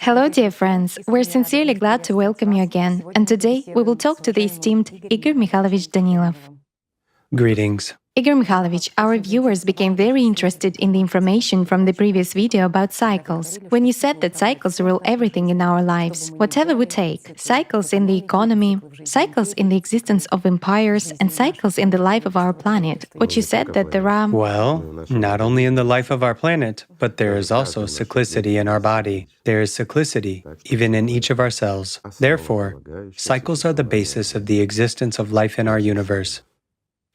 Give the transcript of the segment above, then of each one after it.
Hello, dear friends. We're sincerely glad to welcome you again, and today we will talk to the esteemed Igor Mikhailovich Danilov. Greetings. Igor Mikhailovich, our viewers became very interested in the information from the previous video about cycles. When you said that cycles rule everything in our lives, whatever we take, cycles in the economy, cycles in the existence of empires, and cycles in the life of our planet, what you said that there are... Well, not only in the life of our planet, but there is also cyclicity in our body. There is cyclicity even in each of our cells. Therefore, cycles are the basis of the existence of life in our universe.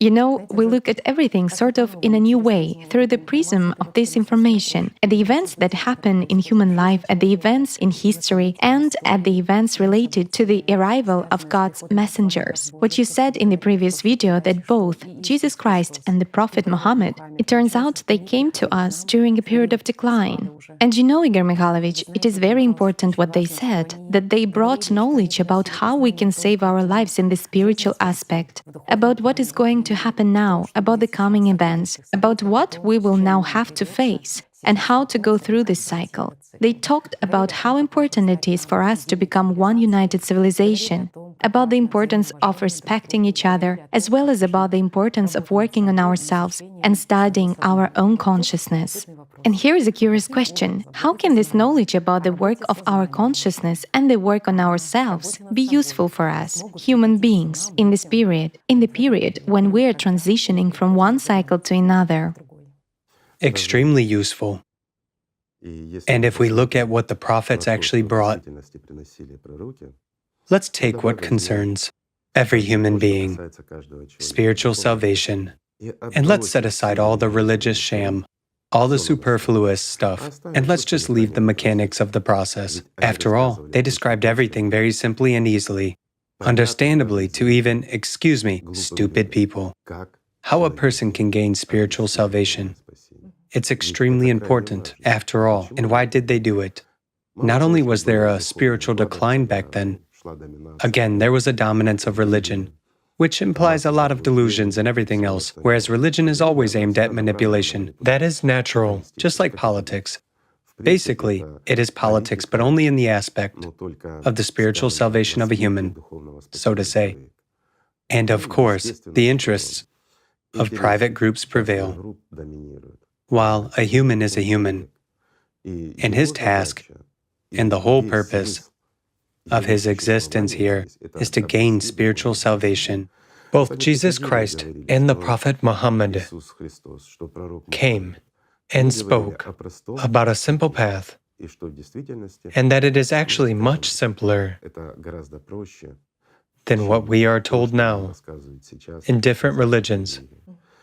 You know, we look at everything sort of in a new way, through the prism of this information, at the events that happen in human life, at the events in history, and at the events related to the arrival of God's messengers. What you said in the previous video, that both Jesus Christ and the Prophet Muhammad, it turns out they came to us during a period of decline. And you know, Igor Mikhailovich, it is very important what they said, that they brought knowledge about how we can save our lives in the spiritual aspect, about what is going to happen now, about the coming events, about what we will now have to face, and how to go through this cycle. They talked about how important it is for us to become one united civilization, about the importance of respecting each other, as well as about the importance of working on ourselves and studying our own consciousness. And here is a curious question. How can this knowledge about the work of our consciousness and the work on ourselves be useful for us, human beings, in this period, in the period when we are transitioning from one cycle to another? Extremely useful. And if we look at what the prophets actually brought, let's take what concerns every human being, spiritual salvation, and let's set aside all the religious sham, all the superfluous stuff, and let's just leave the mechanics of the process. After all, they described everything very simply and easily, understandably to even, excuse me, stupid people. How a person can gain spiritual salvation. It's extremely important, after all. And why did they do it? Not only was there a spiritual decline back then, again, there was a dominance of religion, which implies a lot of delusions and everything else, whereas religion is always aimed at manipulation. That is natural, just like politics. Basically, it is politics, but only in the aspect of the spiritual salvation of a human, so to say. And of course, the interests of private groups prevail, while a human is a human, and his task and the whole purpose of his existence here is to gain spiritual salvation. Both Jesus Christ and the Prophet Muhammad came and spoke about a simple path, and that it is actually much simpler than what we are told now in different religions,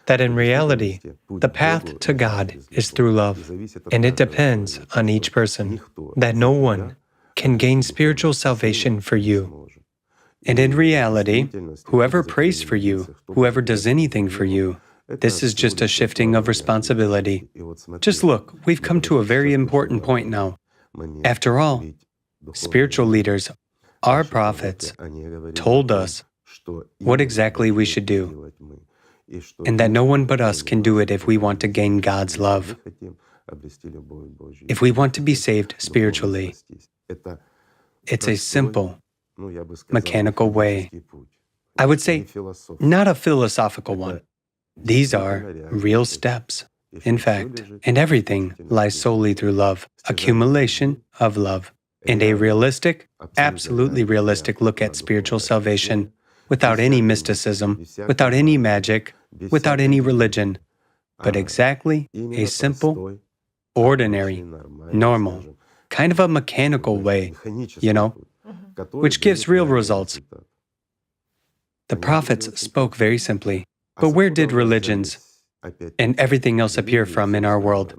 that in reality, the path to God is through love, and it depends on each person, that no one can gain spiritual salvation for you. And in reality, whoever prays for you, whoever does anything for you, this is just a shifting of responsibility. Just look, we've come to a very important point now. After all, spiritual leaders, our prophets, told us what exactly we should do, and that no one but us can do it if we want to gain God's love, if we want to be saved spiritually. It's a simple, mechanical way. I would say, not a philosophical one. These are real steps, in fact, and everything lies solely through love, accumulation of love, and a realistic, absolutely realistic look at spiritual salvation, without any mysticism, without any magic, without any religion, but exactly a simple, ordinary, normal, kind of a mechanical way, you know, which gives real results. The prophets spoke very simply, but where did religions and everything else appear from in our world?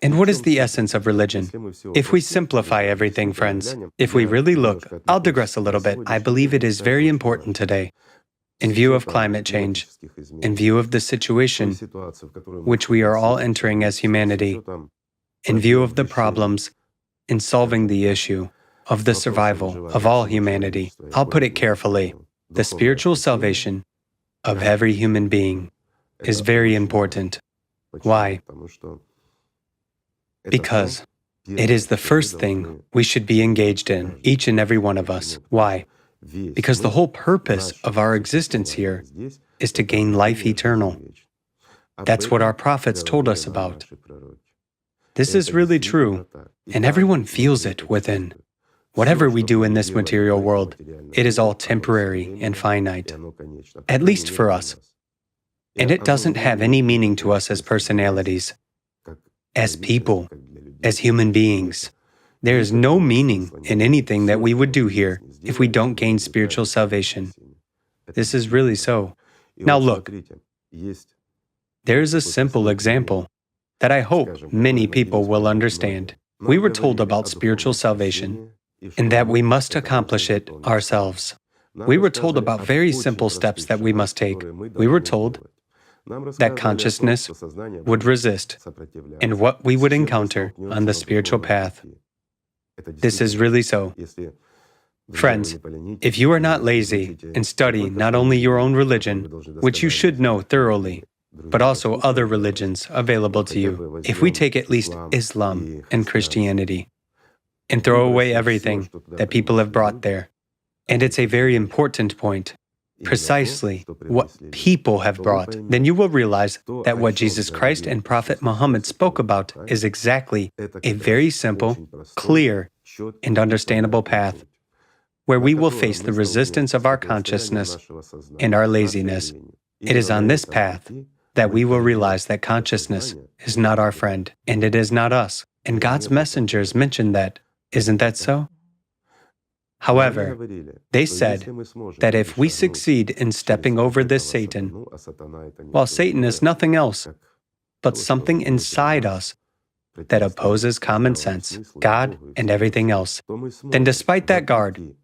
And what is the essence of religion? If we simplify everything, friends, if we really look, I'll digress a little bit. I believe it is very important today, in view of climate change, in view of the situation which we are all entering as humanity, in view of the problems in solving the issue of the survival of all humanity. I'll put it carefully. The spiritual salvation of every human being is very important. Why? Because It is the first thing we should be engaged in, each and every one of us. Why? Because the whole purpose of our existence here is to gain life eternal. That's what our prophets told us about. This is really true, and everyone feels it within. Whatever we do in this material world, it is all temporary and finite, at least for us. And it doesn't have any meaning to us as personalities, as people, as human beings. There is no meaning in anything that we would do here if we don't gain spiritual salvation. This is really so. Now look, there is a simple example that I hope many people will understand. We were told about spiritual salvation and that we must accomplish it ourselves. We were told about very simple steps that we must take. We were told that consciousness would resist and what we would encounter on the spiritual path. This is really so. Friends, if you are not lazy and study not only your own religion, which you should know thoroughly, but also other religions available to you, if we take at least Islam and Christianity and throw away everything that people have brought there, and it's a very important point, precisely what people have brought, then you will realize that what Jesus Christ and Prophet Muhammad spoke about is exactly a very simple, clear, and understandable path, where we will face the resistance of our consciousness and our laziness. It is on this path that we will realize that consciousness is not our friend, and it is not us. And God's messengers mentioned that. Isn't that so? However, they said that if we succeed in stepping over this Satan, while Satan is nothing else but something inside us that opposes common sense, God, and everything else, then despite that guard,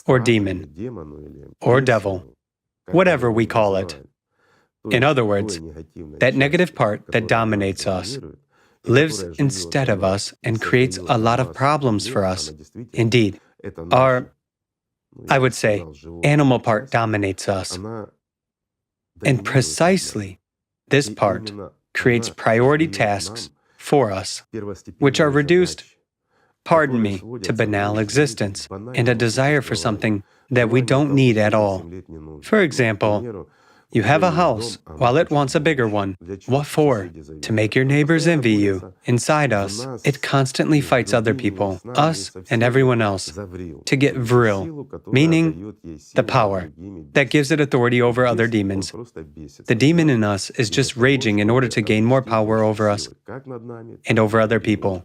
or demon, or devil, whatever we call it, in other words, that negative part that dominates us, lives instead of us and creates a lot of problems for us. Indeed, our, I would say, animal part dominates us. And precisely this part creates priority tasks for us, which are reduced, pardon me, to banal existence and a desire for something that we don't need at all. For example, you have a house while it wants a bigger one. What for? To make your neighbors envy you. Inside us, it constantly fights other people, us and everyone else, to get vril, meaning the power that gives it authority over other demons. The demon in us is just raging in order to gain more power over us and over other people.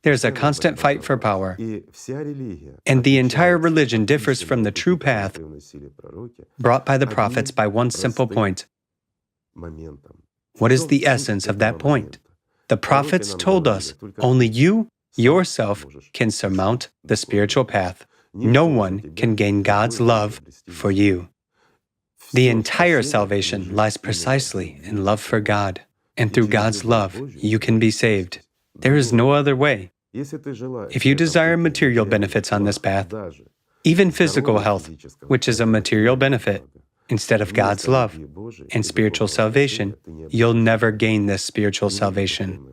There's a constant fight for power. And the entire religion differs from the true path brought by the prophets by one simple point. What is the essence of that point? The prophets told us only you, yourself, can surmount the spiritual path. No one can gain God's love for you. The entire salvation lies precisely in love for God. And through God's love, you can be saved. There is no other way. If you desire material benefits on this path, even physical health, which is a material benefit, instead of God's love and spiritual salvation, you'll never gain this spiritual salvation.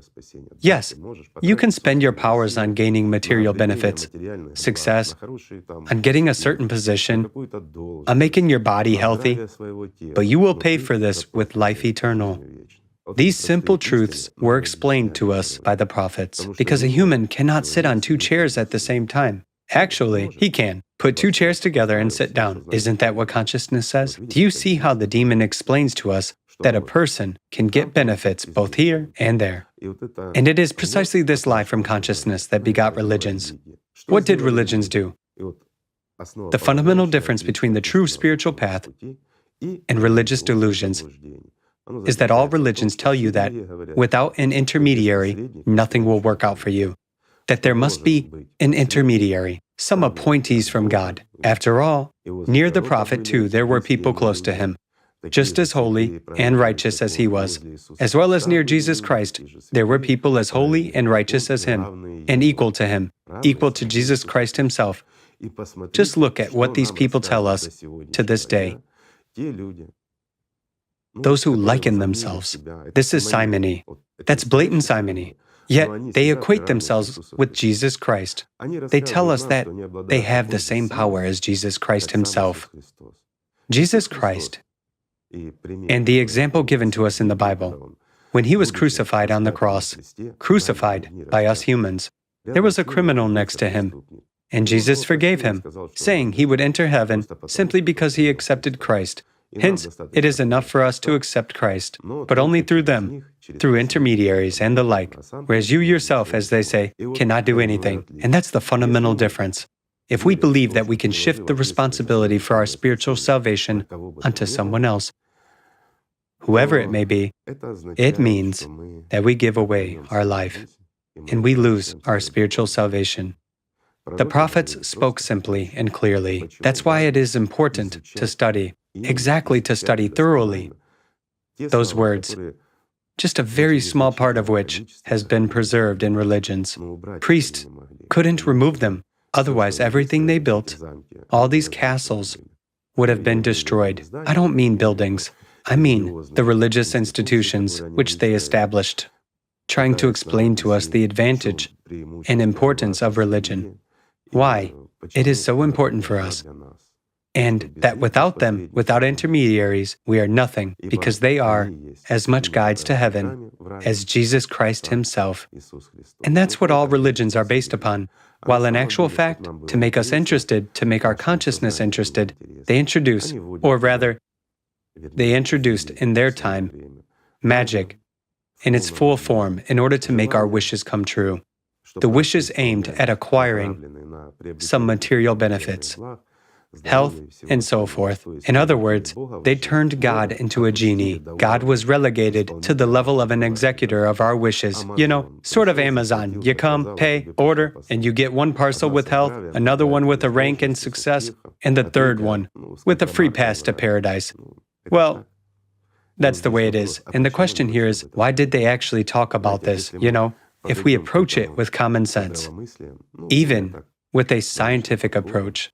Yes, you can spend your powers on gaining material benefits, success, on getting a certain position, on making your body healthy, but you will pay for this with life eternal. These simple truths were explained to us by the prophets, because a human cannot sit on two chairs at the same time. Actually, he can. Put two chairs together and sit down. Isn't that what consciousness says? Do you see how the demon explains to us that a person can get benefits both here and there? And it is precisely this lie from consciousness that begot religions. What did religions do? The fundamental difference between the true spiritual path and religious delusions is that all religions tell you that without an intermediary, nothing will work out for you. That there must be an intermediary, some appointees from God. After all, near the prophet too, there were people close to him, just as holy and righteous as he was. As well as near Jesus Christ, there were people as holy and righteous as him, and equal to him, equal to Jesus Christ himself. Just look at what these people tell us to this day. Those who liken themselves. This is simony. That's blatant simony. Yet they equate themselves with Jesus Christ. They tell us that they have the same power as Jesus Christ himself. Jesus Christ, and the example given to us in the Bible, when he was crucified on the cross, crucified by us humans, there was a criminal next to him, and Jesus forgave him, saying he would enter heaven simply because he accepted Christ. Hence, it is enough for us to accept Christ, but only through them, through intermediaries and the like, whereas you yourself, as they say, cannot do anything. And that's the fundamental difference. If we believe that we can shift the responsibility for our spiritual salvation onto someone else, whoever it may be, it means that we give away our life and we lose our spiritual salvation. The prophets spoke simply and clearly. That's why it is important to study, exactly to study thoroughly those words, just a very small part of which has been preserved in religions. Priests couldn't remove them, otherwise everything they built, all these castles, would have been destroyed. I don't mean buildings, I mean the religious institutions which they established, trying to explain to us the advantage and importance of religion. Why it is so important for us, and that without them, without intermediaries, we are nothing, because they are as much guides to heaven as Jesus Christ himself. And that's what all religions are based upon. While in actual fact, to make us interested, to make our consciousness interested, they introduce, or rather, they introduced in their time, magic in its full form in order to make our wishes come true. The wishes aimed at acquiring some material benefits, health, and so forth. In other words, they turned God into a genie. God was relegated to the level of an executor of our wishes. You know, sort of Amazon. You come, pay, order, and you get one parcel with health, another one with a rank and success, and the third one with a free pass to paradise. Well, that's the way it is. And the question here is, why did they actually talk about this? You know, if we approach it with common sense, even with a scientific approach,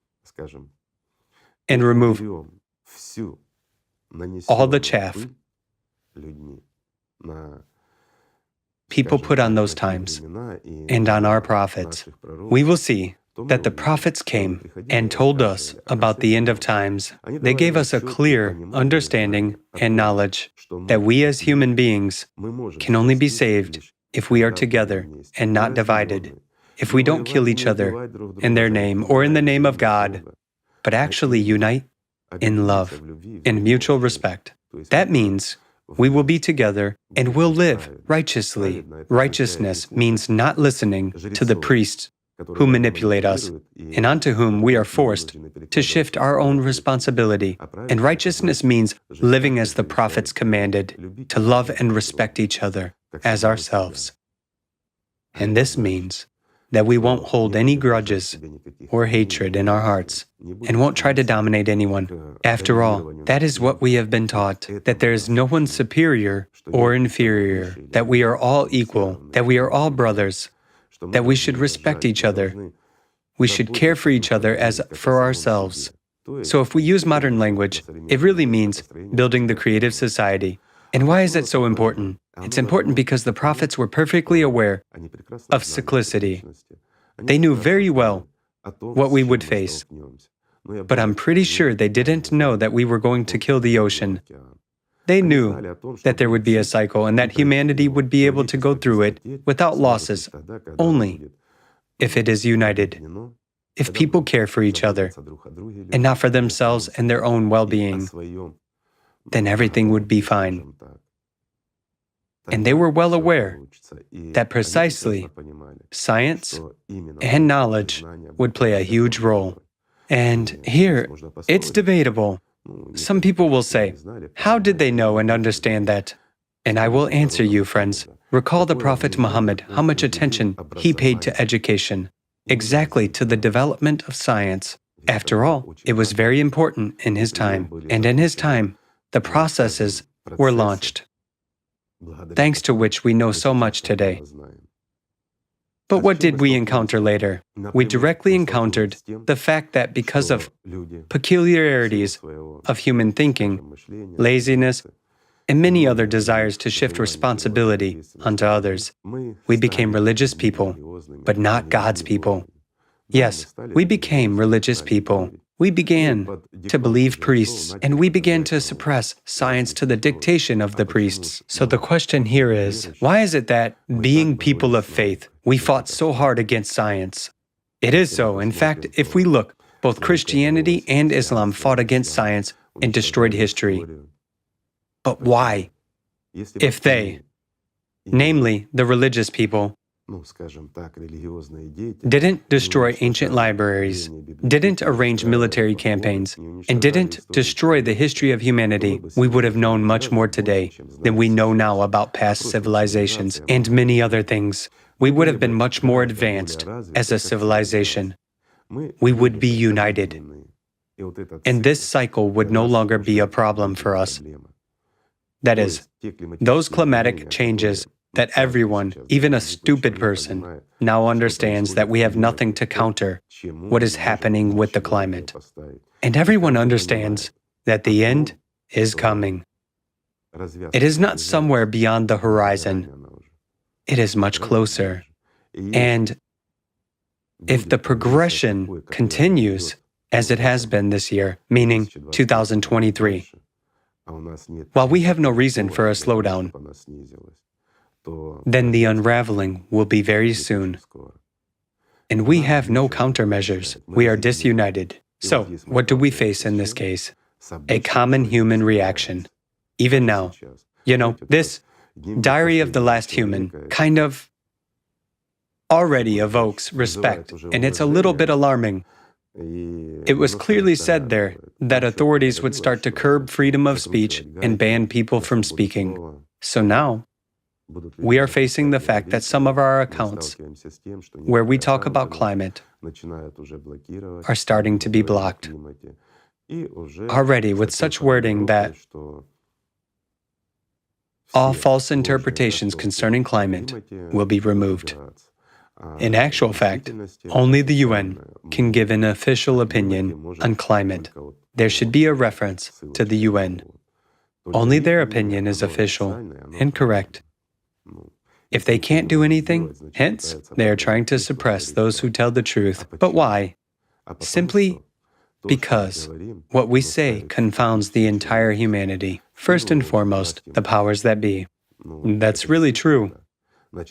and remove all the chaff people put on those times and on our prophets, we will see that the prophets came and told us about the end of times. They gave us a clear understanding and knowledge that we as human beings can only be saved if we are together and not divided, if we don't kill each other in their name or in the name of God, but actually unite in love, in mutual respect. That means we will be together and will live righteously. Righteousness means not listening to the priests who manipulate us and onto whom we are forced to shift our own responsibility. And righteousness means living as the prophets commanded, to love and respect each other as ourselves. And this means that we won't hold any grudges or hatred in our hearts and won't try to dominate anyone. After all, that is what we have been taught, that there is no one superior or inferior, that we are all equal, that we are all brothers, that we should respect each other. We should care for each other as for ourselves. So if we use modern language, it really means building the creative society. And why is it so important? It's important because the prophets were perfectly aware of cyclicity. They knew very well what we would face. But I'm pretty sure they didn't know that we were going to kill the ocean. They knew that there would be a cycle and that humanity would be able to go through it without losses, only if it is united, if people care for each other and not for themselves and their own well-being, then everything would be fine. And they were well aware that precisely science and knowledge would play a huge role. And here, it's debatable. Some people will say, how did they know and understand that? And I will answer you, friends. Recall the Prophet Muhammad, how much attention he paid to education, exactly to the development of science. After all, it was very important in his time, and in his time, the processes were launched, thanks to which we know so much today. But what did we encounter later? We directly encountered the fact that because of peculiarities of human thinking, laziness, and many other desires to shift responsibility onto others. We became religious people, but not God's people. Yes, we became religious people. We began to believe priests, and we began to suppress science to the dictation of the priests. So the question here is, why is it that, being people of faith, we fought so hard against science? It is so. In fact, if we look, both Christianity and Islam fought against science and destroyed history. But why? If they, namely the religious people, didn't destroy ancient libraries, didn't arrange military campaigns, and didn't destroy the history of humanity, we would have known much more today than we know now about past civilizations and many other things. We would have been much more advanced as a civilization. We would be united. And this cycle would no longer be a problem for us. That is, those climatic changes that everyone, even a stupid person, now understands that we have nothing to counter what is happening with the climate. And everyone understands that the end is coming. It is not somewhere beyond the horizon. It is much closer. And if the progression continues as it has been this year, meaning 2023, while we have no reason for a slowdown, then the unraveling will be very soon. And we have no countermeasures. We are disunited. So, what do we face in this case? A common human reaction. Even now, this Diary of the Last Human kind of already evokes respect, and it's a little bit alarming. It was clearly said there that authorities would start to curb freedom of speech and ban people from speaking. So now, we are facing the fact that some of our accounts, where we talk about climate, are starting to be blocked. Already with such wording that all false interpretations concerning climate will be removed. In actual fact, only the UN can give an official opinion on climate. There should be a reference to the UN. Only their opinion is official and correct. If they can't do anything, hence, they are trying to suppress those who tell the truth. But why? Simply because what we say confounds the entire humanity. First and foremost, the powers that be. That's really true.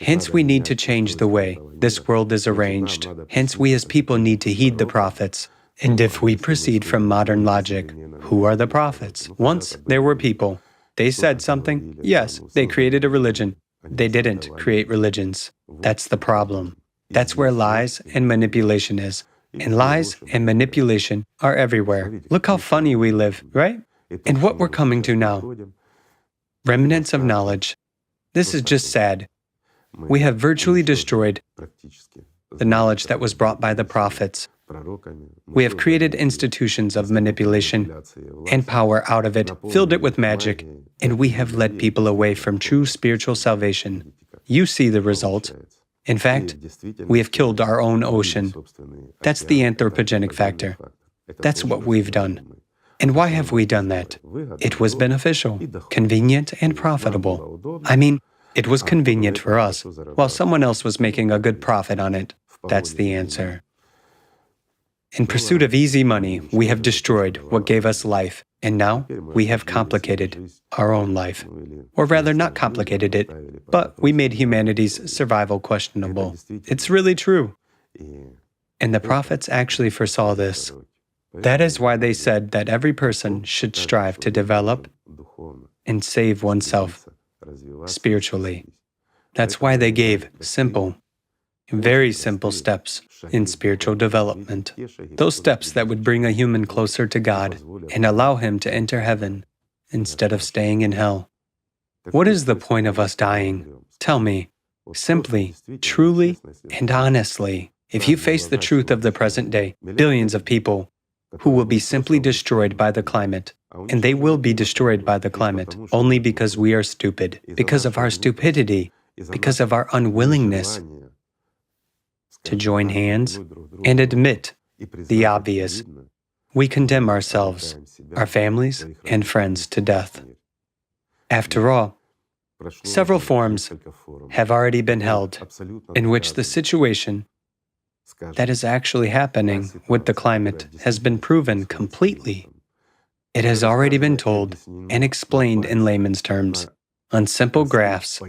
Hence, we need to change the way this world is arranged. Hence, we as people need to heed the prophets. And if we proceed from modern logic, who are the prophets? Once there were people. They said something. Yes, they created a religion. They didn't create religions. That's the problem. That's where lies and manipulation is. And lies and manipulation are everywhere. Look how funny we live, right? And what we're coming to now. Remnants of knowledge. This is just sad. We have virtually destroyed the knowledge that was brought by the prophets. We have created institutions of manipulation and power out of it, filled it with magic, and we have led people away from true spiritual salvation. You see the result. In fact, we have killed our own ocean. That's the anthropogenic factor. That's what we've done. And why have we done that? It was beneficial, convenient, and profitable. I mean, it was convenient for us, while someone else was making a good profit on it. That's the answer. In pursuit of easy money, we have destroyed what gave us life, and now we have complicated our own life. Or rather, not complicated it, but we made humanity's survival questionable. It's really true. And the prophets actually foresaw this. That is why they said that every person should strive to develop and save oneself spiritually. That's why they gave simple, very simple steps in spiritual development. Those steps that would bring a human closer to God and allow him to enter heaven instead of staying in hell. What is the point of us dying? Tell me, simply, truly, and honestly, if you face the truth of the present day, billions of people who will be simply destroyed by the climate, and they will be destroyed by the climate only because we are stupid, because of our stupidity, because of our unwillingness to join hands and admit the obvious. We condemn ourselves, our families, and friends to death. After all, several forums have already been held in which the situation that is actually happening with the climate has been proven completely. It has already been told and explained in layman's terms, on simple graphs,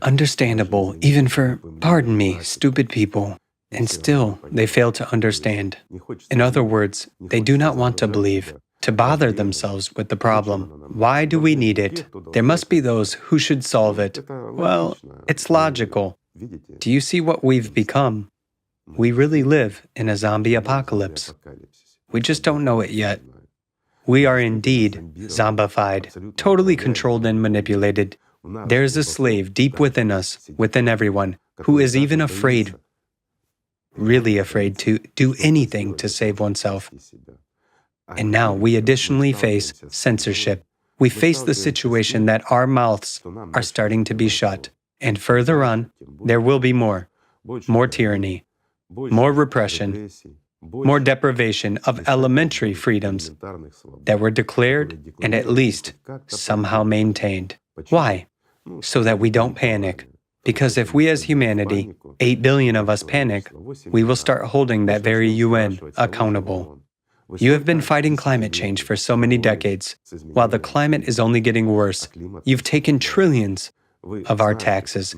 understandable even for, pardon me, stupid people, and still they fail to understand. In other words, they do not want to believe, to bother themselves with the problem. Why do we need it? There must be those who should solve it. Well, it's logical. Do you see what we've become? We really live in a zombie apocalypse. We just don't know it yet. We are indeed zombified, totally controlled and manipulated. There is a slave deep within us, within everyone, who is even afraid, really afraid to do anything to save oneself. And now we additionally face censorship. We face the situation that our mouths are starting to be shut. And further on, there will be more tyranny, more repression, more deprivation of elementary freedoms that were declared and at least somehow maintained. Why? So that we don't panic. Because if we as humanity, 8 billion of us panic, we will start holding that very UN accountable. You have been fighting climate change for so many decades. While the climate is only getting worse, you've taken trillions of our taxes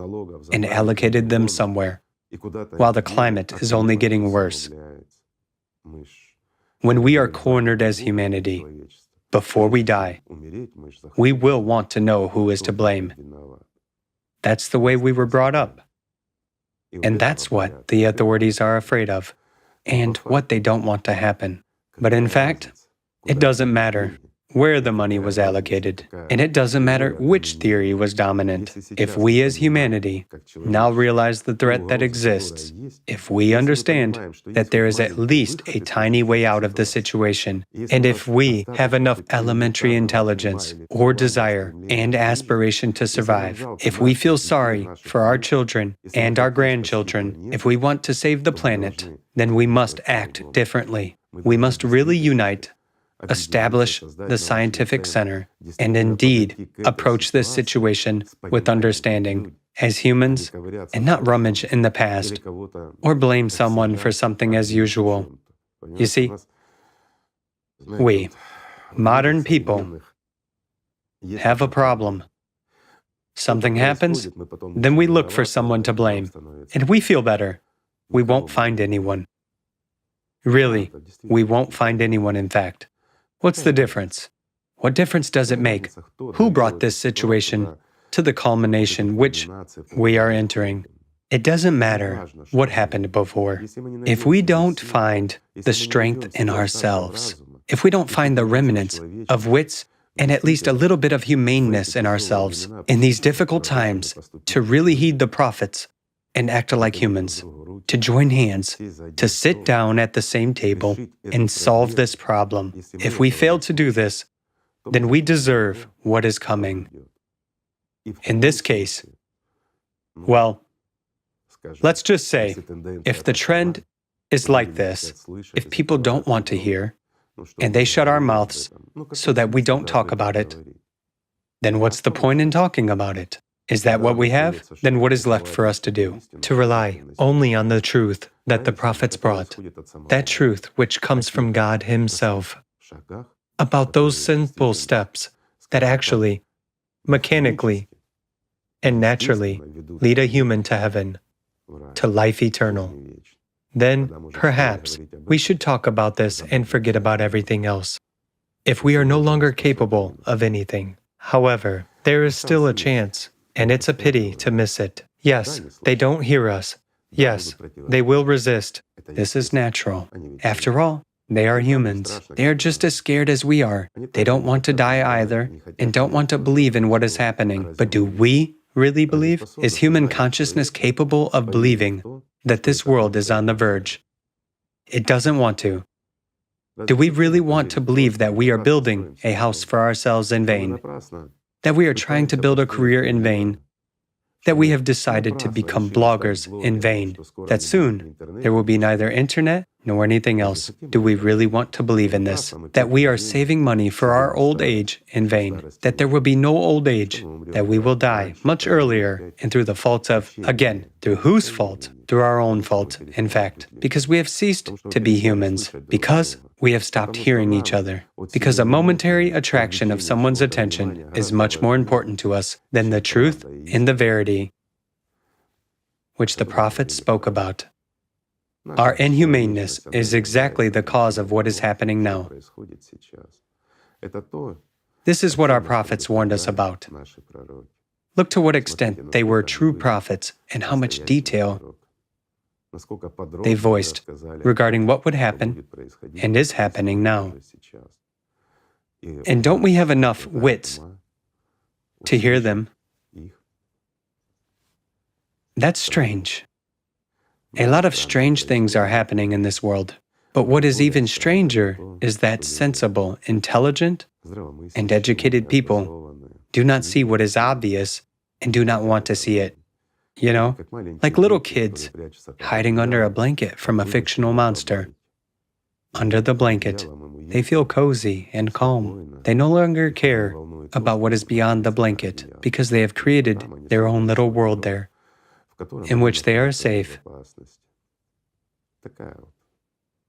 and allocated them somewhere, while the climate is only getting worse. When we are cornered as humanity, before we die, we will want to know who is to blame. That's the way we were brought up. And that's what the authorities are afraid of, and what they don't want to happen. But in fact, it doesn't matter where the money was allocated, and it doesn't matter which theory was dominant. If we as humanity now realize the threat that exists, if we understand that there is at least a tiny way out of the situation, and if we have enough elementary intelligence or desire and aspiration to survive, if we feel sorry for our children and our grandchildren, if we want to save the planet, then we must act differently. We must really unite, establish the scientific center, and indeed approach this situation with understanding as humans and not rummage in the past or blame someone for something as usual. You see, we, modern people, have a problem. Something happens, then we look for someone to blame, and we feel better. We won't find anyone. Really, we won't find anyone, in fact. What's the difference? What difference does it make? Who brought this situation to the culmination which we are entering? It doesn't matter what happened before. If we don't find the strength in ourselves, if we don't find the remnants of wits and at least a little bit of humaneness in ourselves in these difficult times to really heed the prophets and act like humans, to join hands, to sit down at the same table and solve this problem. If we fail to do this, then we deserve what is coming. In this case, well, let's just say, if the trend is like this, if people don't want to hear, and they shut our mouths so that we don't talk about it, then what's the point in talking about it? Is that what we have? Then what is left for us to do? To rely only on the truth that the prophets brought, that truth which comes from God Himself, about those simple steps that actually, mechanically, and naturally lead a human to heaven, to life eternal. Then, perhaps, we should talk about this and forget about everything else, if we are no longer capable of anything. However, there is still a chance. And it's a pity to miss it. Yes, they don't hear us. Yes, they will resist. This is natural. After all, they are humans. They are just as scared as we are. They don't want to die either, and don't want to believe in what is happening. But do we really believe? Is human consciousness capable of believing that this world is on the verge? It doesn't want to. Do we really want to believe that we are building a house for ourselves in vain? That we are trying to build a career in vain, that we have decided to become bloggers in vain, that soon there will be neither internet nor anything else do we really want to believe in this, that we are saving money for our old age in vain, that there will be no old age, that we will die much earlier and through the fault of, again, through whose fault? Through our own fault, in fact, because we have ceased to be humans, because we have stopped hearing each other, because a momentary attraction of someone's attention is much more important to us than the truth and the verity which the prophets spoke about. Our inhumaneness is exactly the cause of what is happening now. This is what our prophets warned us about. Look to what extent they were true prophets and how much detail they voiced regarding what would happen and is happening now. And don't we have enough wits to hear them? That's strange. A lot of strange things are happening in this world. But what is even stranger is that sensible, intelligent, and educated people do not see what is obvious and do not want to see it. You know, like little kids hiding under a blanket from a fictional monster. Under the blanket, they feel cozy and calm. They no longer care about what is beyond the blanket because they have created their own little world there, in which they are safe.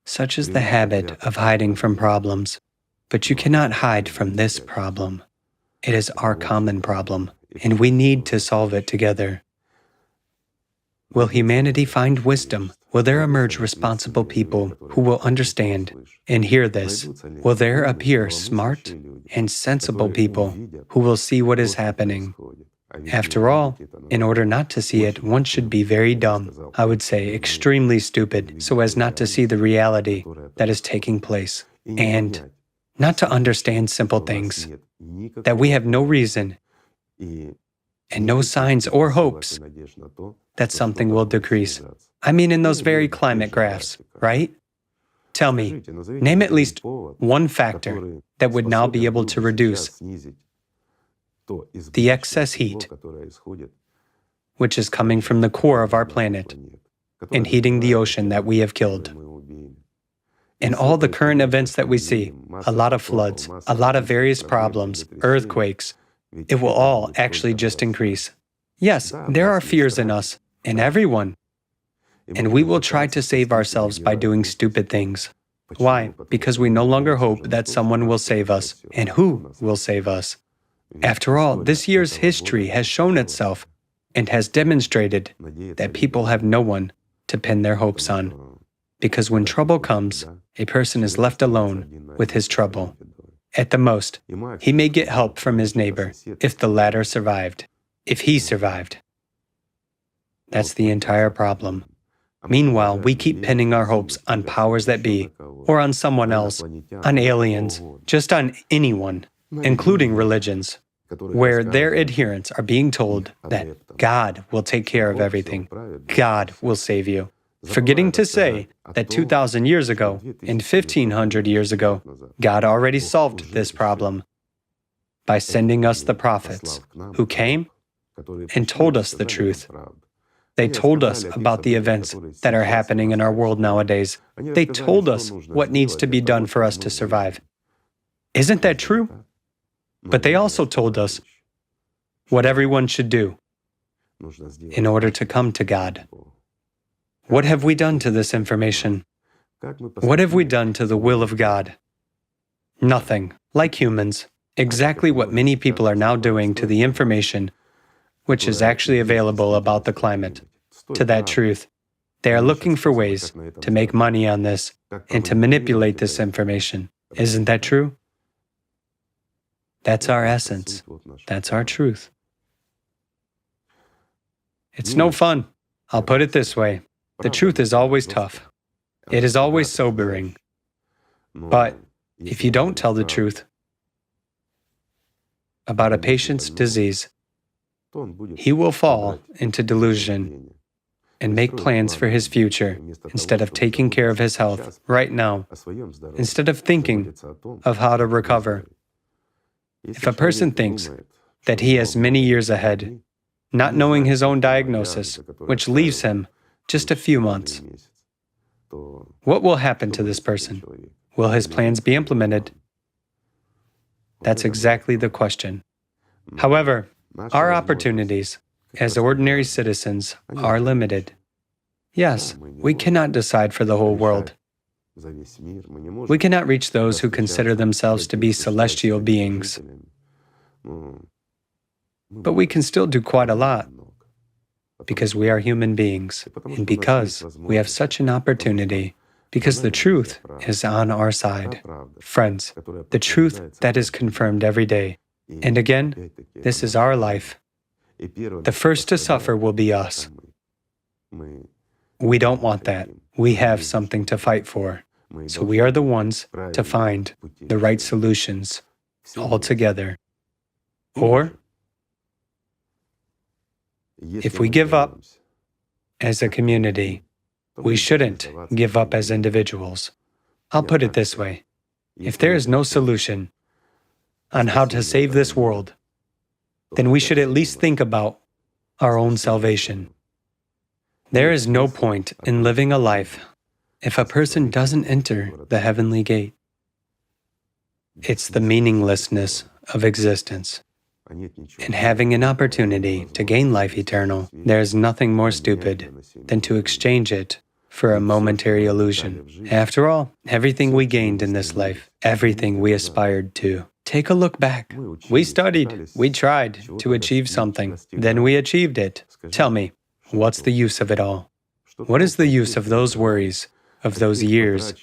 Such is the habit of hiding from problems. But you cannot hide from this problem. It is our common problem, and we need to solve it together. Will humanity find wisdom? Will there emerge responsible people who will understand and hear this? Will there appear smart and sensible people who will see what is happening? After all, in order not to see it, one should be very dumb, I would say extremely stupid, so as not to see the reality that is taking place, and not to understand simple things, that we have no reason and no signs or hopes that something will decrease. I mean, in those very climate graphs, right? Tell me, name at least one factor that would now be able to reduce the excess heat which is coming from the core of our planet and heating the ocean that we have killed. And all the current events that we see, a lot of floods, a lot of various problems, earthquakes, it will all actually just increase. Yes, there are fears in us, in everyone, and we will try to save ourselves by doing stupid things. Why? Because we no longer hope that someone will save us. And who will save us? After all, this year's history has shown itself and has demonstrated that people have no one to pin their hopes on. Because when trouble comes, a person is left alone with his trouble. At the most, he may get help from his neighbor if the latter survived, if he survived. That's the entire problem. Meanwhile, we keep pinning our hopes on powers that be, or on someone else, on aliens, just on anyone, including religions, where their adherents are being told that God will take care of everything, God will save you, forgetting to say that 2,000 years ago and 1,500 years ago, God already solved this problem by sending us the prophets, who came and told us the truth. They told us about the events that are happening in our world nowadays. They told us what needs to be done for us to survive. Isn't that true? But they also told us what everyone should do in order to come to God. What have we done to this information? What have we done to the will of God? Nothing. Like humans, exactly what many people are now doing to the information which is actually available about the climate, to that truth. They are looking for ways to make money on this and to manipulate this information. Isn't that true? That's our essence. That's our truth. It's no fun. I'll put it this way. The truth is always tough. It is always sobering. But if you don't tell the truth about a patient's disease, he will fall into delusion and make plans for his future instead of taking care of his health right now, instead of thinking of how to recover. If a person thinks that he has many years ahead, not knowing his own diagnosis, which leaves him just a few months, What will happen to this person? Will his plans be implemented? That's exactly the question. However, our opportunities as ordinary citizens are limited. Yes, we cannot decide for the whole world. We cannot reach those who consider themselves to be celestial beings. But we can still do quite a lot, because we are human beings, and because we have such an opportunity, because the truth is on our side. Friends, the truth that is confirmed every day. And again, this is our life. The first to suffer will be us. We don't want that. We have something to fight for. So we are the ones to find the right solutions all together. Or, if we give up as a community, we shouldn't give up as individuals. I'll put it this way. If there is no solution on how to save this world, then we should at least think about our own salvation. There is no point in living a life if a person doesn't enter the heavenly gate. It's the meaninglessness of existence. And having an opportunity to gain life eternal, there is nothing more stupid than to exchange it for a momentary illusion. After all, everything we gained in this life, everything we aspired to. Take a look back. We studied, we tried to achieve something, then we achieved it. Tell me, what's the use of it all? What is the use of those worries, of those years,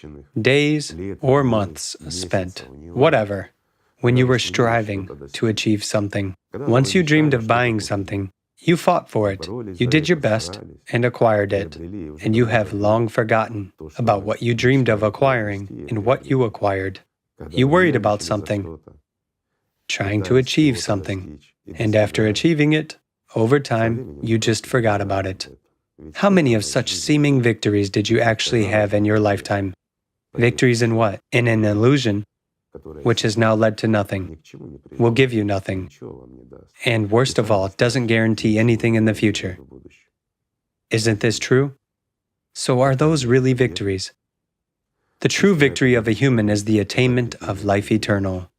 days, or months spent, whatever, when you were striving to achieve something? Once you dreamed of buying something, you fought for it, you did your best, and acquired it, and you have long forgotten about what you dreamed of acquiring and what you acquired. You worried about something, trying to achieve something, and after achieving it, over time, you just forgot about it. How many of such seeming victories did you actually have in your lifetime? Victories in what? In an illusion, which has now led to nothing, will give you nothing, and worst of all, doesn't guarantee anything in the future. Isn't this true? So are those really victories? The true victory of a human is the attainment of life eternal.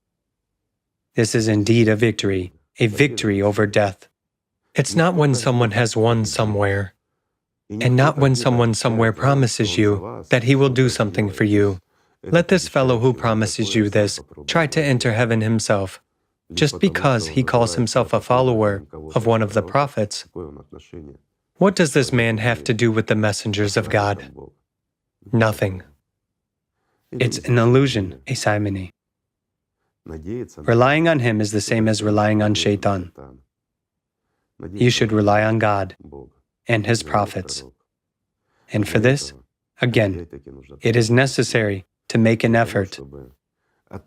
This is indeed a victory over death. It's not when someone has won somewhere, and not when someone somewhere promises you that he will do something for you. Let this fellow who promises you this try to enter heaven himself, just because he calls himself a follower of one of the prophets. What does this man have to do with the messengers of God? Nothing. It's an illusion, a simony. Relying on him is the same as relying on Shaitan. You should rely on God and his prophets. And for this, again, it is necessary to make an effort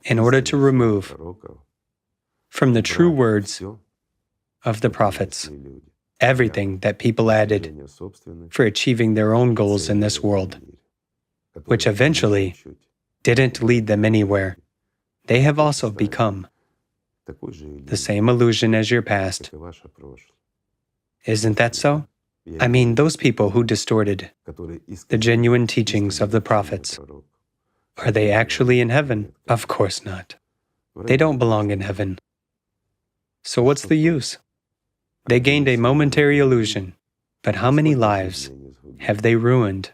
in order to remove from the true words of the prophets everything that people added for achieving their own goals in this world, which eventually didn't lead them anywhere. They have also become the same illusion as your past. Isn't that so? I mean, those people who distorted the genuine teachings of the prophets, are they actually in heaven? Of course not. They don't belong in heaven. So what's the use? They gained a momentary illusion, but how many lives have they ruined?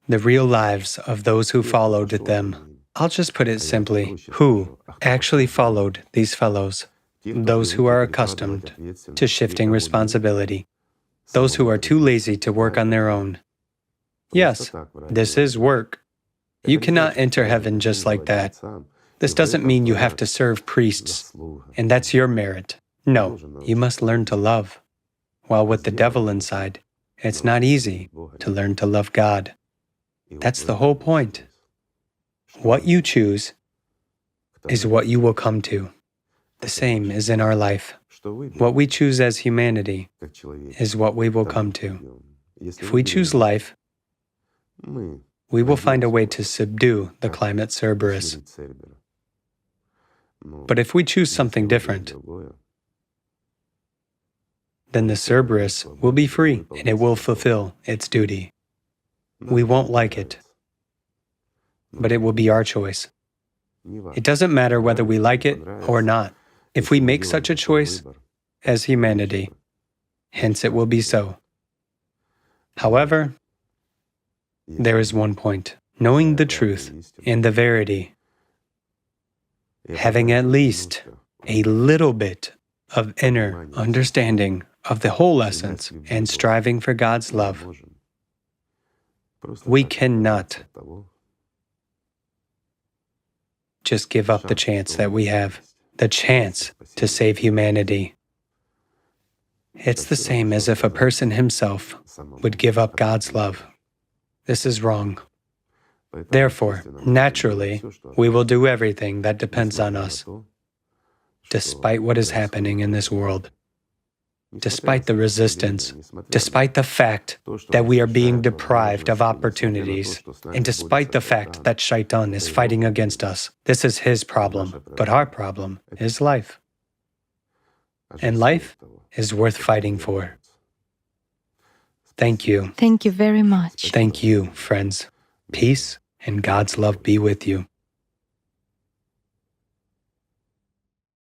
The real lives of those who followed them. I'll just put it simply, who actually followed these fellows? Those who are accustomed to shifting responsibility. Those who are too lazy to work on their own. Yes, this is work. You cannot enter heaven just like that. This doesn't mean you have to serve priests, and that's your merit. No, you must learn to love. While with the devil inside, it's not easy to learn to love God. That's the whole point. What you choose is what you will come to. The same is in our life. What we choose as humanity is what we will come to. If we choose life, we will find a way to subdue the climate Cerberus. But if we choose something different, then the Cerberus will be free and it will fulfill its duty. We won't like it, but it will be our choice. It doesn't matter whether we like it or not. If we make such a choice as humanity, hence it will be so. However, there is one point. Knowing the truth and the verity, having at least a little bit of inner understanding of the whole essence and striving for God's love, we cannot just give up the chance that we have, the chance to save humanity. It's the same as if a person himself would give up God's love. This is wrong. Therefore, naturally, we will do everything that depends on us, despite what is happening in this world, despite the resistance, despite the fact that we are being deprived of opportunities, and despite the fact that Shaitan is fighting against us. This is his problem, but our problem is life. And life is worth fighting for. Thank you. Thank you very much. Thank you, friends. Peace and God's love be with you.